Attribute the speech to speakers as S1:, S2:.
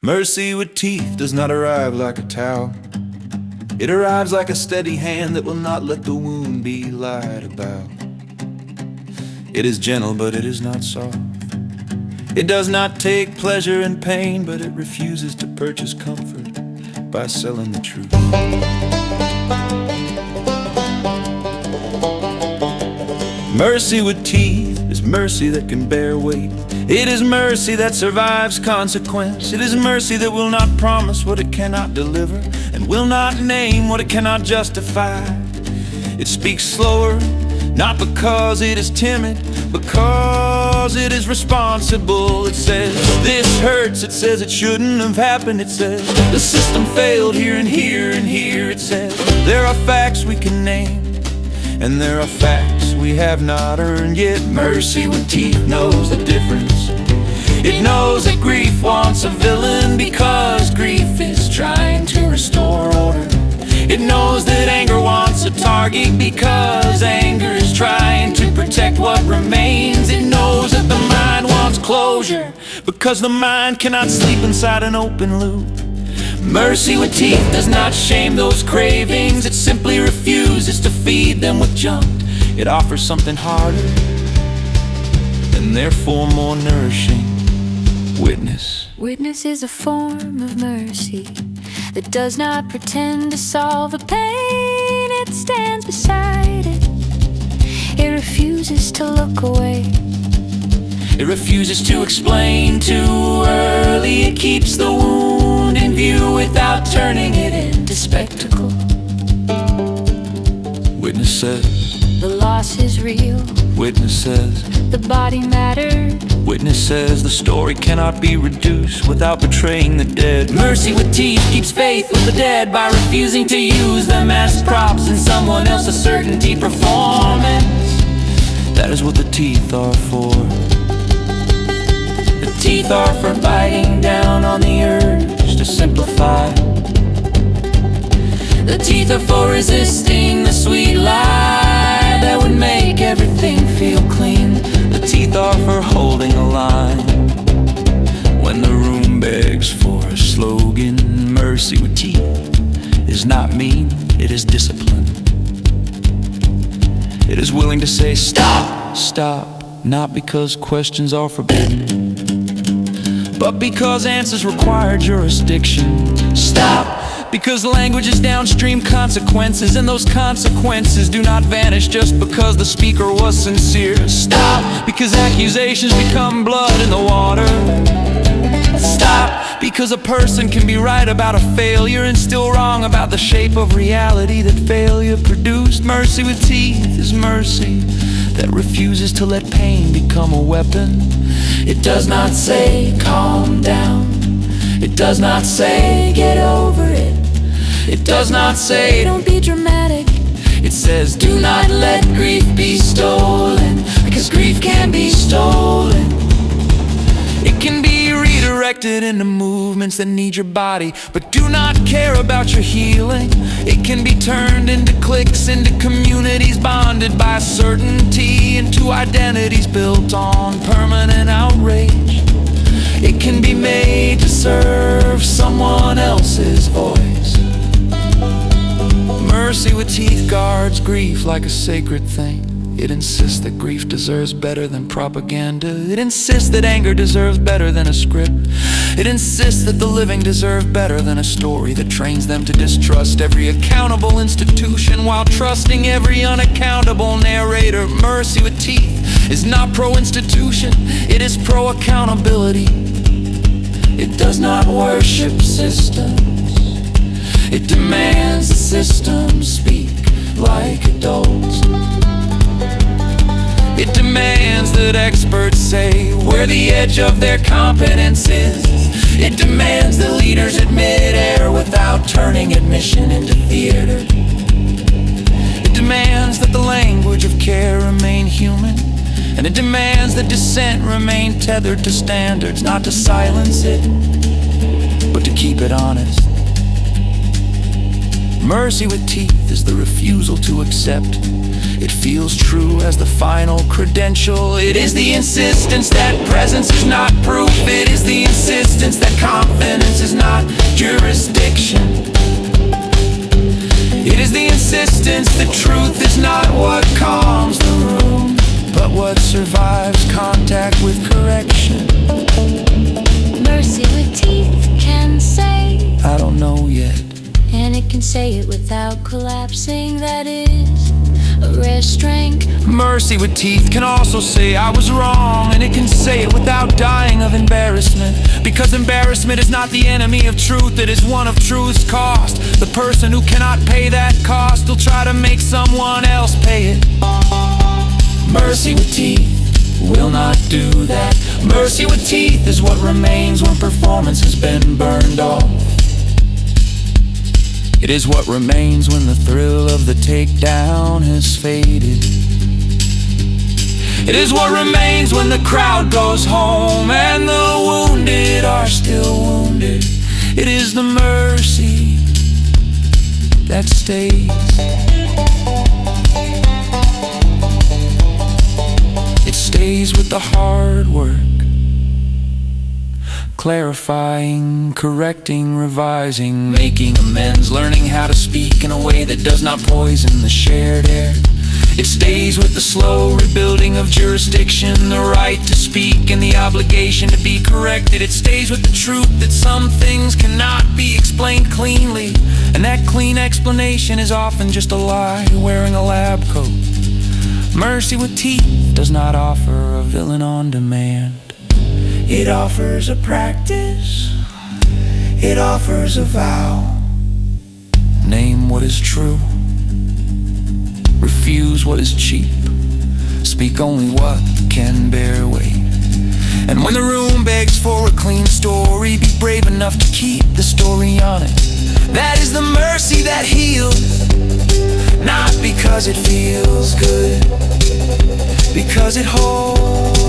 S1: Mercy with teeth does not arrive like a towel. It arrives like a steady hand that will not let the wound be lied about. It is gentle, but it is not soft. It does not take pleasure in pain, but it refuses to purchase comfort by selling the truth. Mercy with teeth is mercy that can bear weight. It is mercy that survives consequence. It is mercy that will not promise what it cannot deliver, and will not name what it cannot justify. It speaks slower, not because it is timid, because it is responsible. It says, this hurts. It says, it shouldn't have happened. It says, the system failed here and here and here. It says, there are facts we can name, and there are facts we have not earned yet. Mercy with teeth knows the difference. It knows that grief wants a villain because grief is trying to restore order. It knows that anger wants a target because anger is trying to protect what remains. It knows that the mind wants closure because the mind cannot sleep inside an open loop. Mercy with teeth does not shame those cravings. It simply refuses to feed them with junk. It offers something harder and therefore more nourishing. Witness.
S2: Witness is a form of mercy that does not pretend to solve a pain. It stands beside it. It refuses to look away.
S1: It refuses to explain too early. It keeps the wound in view without turning it into spectacle. Witness says,
S2: the loss is real.
S1: Witness says,
S2: the body mattered.
S1: Witness says, the story cannot be reduced without betraying the dead. Mercy with teeth keeps faith with the dead by refusing to use them as props in someone else's certainty performance. That is what the teeth are for. The teeth are for biting down on the urge to simplify. The teeth are for resisting the sweet lie that would make everything feel clean. The teeth are for holding a line when the room begs for a slogan. Mercy with teeth is not mean, it is discipline. It is willing to say stop, stop, not because questions are forbidden, but because answers require jurisdiction. Stop, because language is downstream consequences, and those consequences do not vanish just because the speaker was sincere. Stop, because accusations become blood in the water. Stop, because a person can be right about a failure and still wrong about the shape of reality that failure produced. Mercy with teeth is mercy that refuses to let pain become a weapon. It does not say calm down. It does not say get over it. It does not say
S2: don't be dramatic.
S1: It says do not let grief be stolen, because grief can be stolen. It can be redirected into movements that need your body but do not care about your healing. It can be turned into cliques, into communities bonded by certainty, into identities built on permanent outrage. It can be made to serve someone else's voice. Mercy with teeth guards grief like a sacred thing. It insists that grief deserves better than propaganda. It insists that anger deserves better than a script. It insists that the living deserve better than a story that trains them to distrust every accountable institution while trusting every unaccountable narrator. Mercy with teeth is not pro-institution, it is pro-accountability. It does not worship systems. It demands the systems speak like adults. It demands that experts say where the edge of their competence is. It demands that leaders admit error without turning admission into theater. It demands that the language of care remain human. And it demands that dissent remain tethered to standards, not to silence it, but to keep it honest. Mercy with teeth is the refusal to accept. It feels true as the final credential. It is the insistence that presence is not proof. It is the insistence that confidence is not jurisdiction. It is the insistence that truth is not what calms the room, but what survives contact with correction.
S2: Mercy with teeth can say,
S1: I don't know yet.
S2: and it can say it without collapsing. That is a rare strength.
S1: Mercy with teeth can also say I was wrong, and it can say it without dying of embarrassment. Because embarrassment is not the enemy of truth, it is one of truth's cost. The person who cannot pay that cost will try to make someone else pay it. Mercy with teeth will not do that. Mercy with teeth is what remains when performance has been burned off. It is what remains when the thrill of the takedown has faded. It is what remains when the crowd goes home and the wounded are still wounded. It is the mercy that stays. It stays with the hard work, clarifying, correcting, revising, making amends, learning how to speak in a way that does not poison the shared air. It stays with the slow rebuilding of jurisdiction, the right to speak and the obligation to be corrected. It stays with the truth that some things cannot be explained cleanly, and that clean explanation is often just a lie wearing a lab coat. Mercy with teeth does not offer a villain on demand. It offers a practice, it offers a vow. Name what is true, refuse what is cheap, speak only what can bear weight. And when the room begs for a clean story, be brave enough to keep the story honest. That is the mercy that heals, not because it feels good, because it holds.